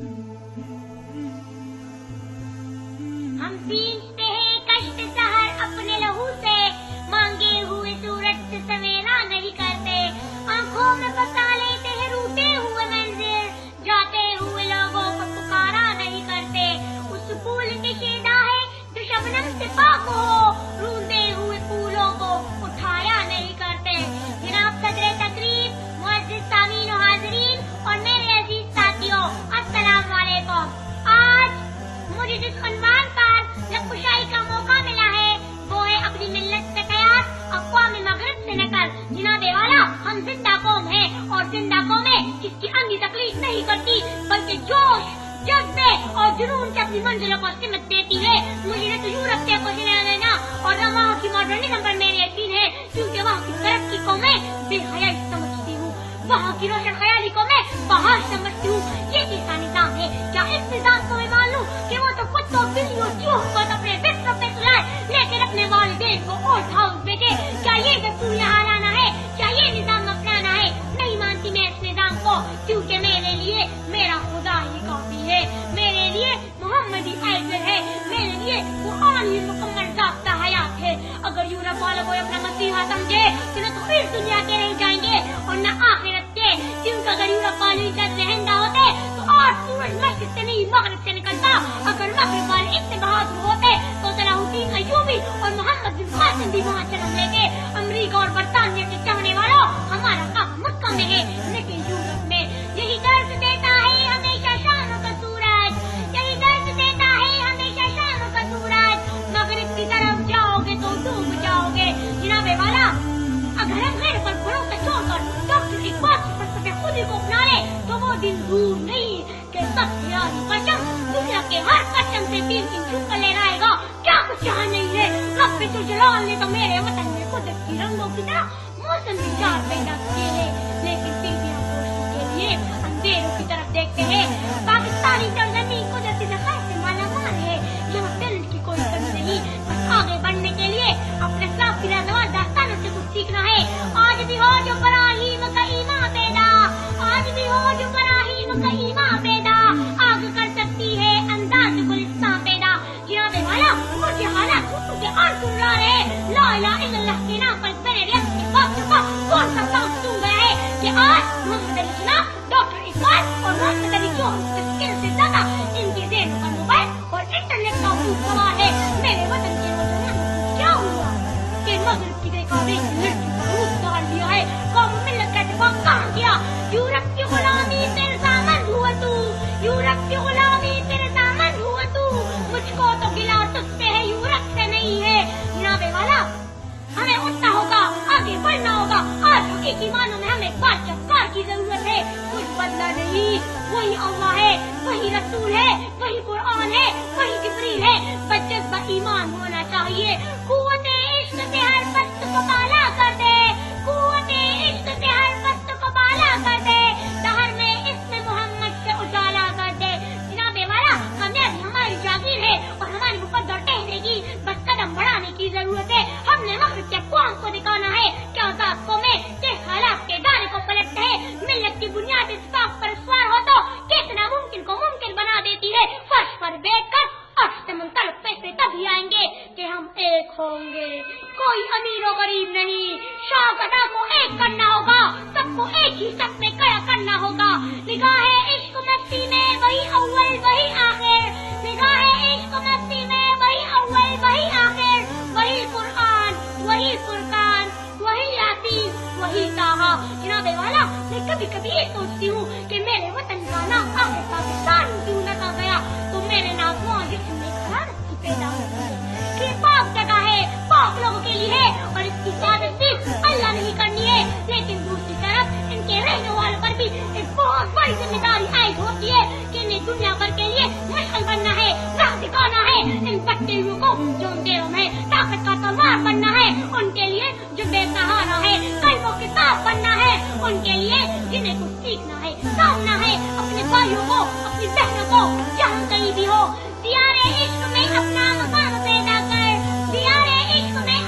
हम सींचते हैं कष्ट सहर अपने लहू से, मांगे हुए सूरज से सवेरा नहीं करते, आंखों में बसा लेते हैं रूठे हुए मंजिल, जाते हुए लोगों को पुकारा नहीं करते, उस फूल की शेदा है जो शबनम से पाक हो, रूंधे हुए फूलों को उठाया नहीं करते। जनाब सदर तकरीब, मुअज्जिज सामीन और हाज़रीन और मेरे अजीज साथियों, अस्सलाम वालेकुम। आज मुझे जिस उन्वान पर नक्कुशाई का मौका मिला है वो है अपनी मिल्लत से कयास अक़वाम मग़रिब से नकल। जनाबे वाला, हम जिंदा कौम है और जिंदा कौमें किसकी अंगी तकलीफ नहीं करती बल्कि जोश, जज्बे और जुनून से अपनी मंजिलों को सिमत देती है। मुझे तो यूरोप के कुछ लेना और वहाँ की मॉडर्निज्म पर मेरे यकीन है, क्योंकि वहाँ की तरक्की को मैं बेहयाई समझती हूँ, वहाँ की रोशन ख्याली को मैं बहार समझती हूँ। ये कैसा निजाम है? क्या इस निजाम को मैं मान लूँ कि वो तो कुत्तों, बिल्लियों, चूहों को अपने बिस्तरों पे सुलाए लेकिन अपने वालिदैन को ओल्ड हाउस भेजे? क्या ये दस्तूर यहाँ लाना है? क्या ये निजाम अपनाना है? नहीं मानती मैं इस निजाम को, क्योंकि मेरे लिए मेरा खुदा ही काफी है, मेरे लिए मोहम्मदी आइडियल है, मेरे लिए कुरान ही मुकम्मल ज़ाब्ता हयात है। अगर यूरोप वालों को अपना मसीहा समझे तो न तो इस दुनिया के रह जाएंगे और न आखिरत के, क्योंकि अगर यूरोप वाले इज्जत रहंदा होते तो आज सूरज मस्जिद से नहीं मगरिब से निकलता। अगर मगरिब वाले इतने बहादुर होते तो सलाहुद्दीन अय्यूबी और मोहम्मद बिन कासिम भी वहाँ जन्म लेते। अमरीका और बरतानिया के चाहने वालों, हमारा हक मक्का में है लेकिन यूरोप में। यही दर्द देता है हमेशा शाम का सूरज, यही दर्द देता है हमेशा शाम का सूरज, मगरिब की तरफ जाओगे तो डूब जाओगे। जनाबे वाला, अगर हम गैर पर भरोसा छोड़कर डॉक्टर इकबाल की फलसफे खुद ही को अपना ले तो वो दिन दूर नहीं कि सब यारी कसम दुनिया के हर कसम से 3 दिन चुप कर ले आएगा। क्या कुछ यहाँ नहीं है? रब तो जलाल ने तो मेरे वतन में कुदरत की रंगों की तरह मौसम भी चार पैदा किए हैं, लेकिन फिर भी हम रोशनी के लिए अंधेरों की तरफ देखते हैं। पाकिस्तानी सरजमीन कुदरती ज़खायर से मालामाल है, यहाँ टैलेंट की कोई कमी नहीं, बस आगे बढ़ने के लिए अपने खिलाफ गिराजमान दास्तानों से कुछ सीखना है। आज भी हो जो बराहीम का ईमान पैदा, आज भी हो जो बराहीम का ईमान पैदा, आग कर सकती है अंदाज गुलिस्तां पैदा। जनाबे वाला, मुझे हालात के और सुन रहा है, ला इलाहा इल्लल्लाह के नाम पर मेरे रियासत के वक्त का कौन सा साउंड सुन गया है कि आज मोहम्मद अली जिन्ना, डॉक्टर इकबाल और मोहम्मद अली जो स्किल से ज्यादा इनके ज़हन पर मोबाइल और इंटरनेट का उपयोग हुआ है। मेरे वतन के मुसलमानों को क्या हुआ कि मगरिब की बेकाबी लड़की को रूप डाल दिया है? कौम मिल्लत का दिफा कहाँ किया? यूरोप की गुलामी तेरे सामन हुआ तू, यूरोप की गुलामी तेरे सामन हुआ तू, मुझको तो गिला तुझसे है यूरोप से नहीं है। जनाबे वाला, हमें उठना होगा, आगे बढ़ना होगा। आज हकीकी मानों में हमें बादशाह की जरूरत है, कुछ बदला नहीं। वही अल्लाह है, वही रसूल है, वही कुरान है, वही जिब्रील है, बस जज्बा ईमान होना चाहिए। कुव्वते इश्क से हर पस्त को बाला कर दे, कुव्वते इश्क से हर पस्त को बाला कर दे, दहर में इसमें मोहम्मद से उजाला कर दे। जनाबे वाला, कामयाबी हमारी जागीर है और हमारी मुकद्दर ठहरेगी, बस कदम बढ़ाने की जरूरत है। हमने मगरिब के अक़वाम को दिखाना है कि आज़ाद कौमें किस हालात के दायरे को पलटते हैं। मिल्लत की बुनियाद इत्तेफाक पर सवार हो तो कितना मुमकिन को मुमकिन बना देती है। फर्श पर बैठकर अर्श से मुंतलिक फैसले तभी आएंगे कि हम एक होंगे, कोई अमीर और गरीब नहीं। शौक अदा को एक करना होगा, सबको एक ही सफ में खड़ा करना होगा। निगाहे इश्क मस्ती में वही अव्वल वही आखिर, निगाहे इश्क मस्ती में वही अव्वल वही आखिर, वही कुरान वही फुरकान वही यासीन वही ताहा। जनाबे वाला, मैं कभी कभी ये सोचती हूँ कि मेरे वतन का नाम आखिर पाकिस्तान क्यों रखा गया, तो मेरे नाम वहाँ जिसमें खरारत की पैदा होती है। ये पाक जगह है, पाक लोगों के लिए है और इसकी इबादत सिर्फ अल्लाह नहीं करनी है, लेकिन दूसरी तरफ इनके रहने वालों पर भी एक बहुत बड़ी जिम्मेदारी आयद होती है कि इन्हें दुनिया भर के लिए मशअल बनना है, राह दिखाना है इन बच्चे को जो अंधेरों में ताकत का तलवार बनना है, उनके लिए जो बेसहारा है, कल्बों के साफ बनना है, उनके लिए जिन्हें कुछ सीखना है, सामना है अपने भाइयों को, अपनी बहनों को, जहाँ कहीं भी हो। दियारे इश्क में अपना मकान पैदा कर, दियारे इश्क में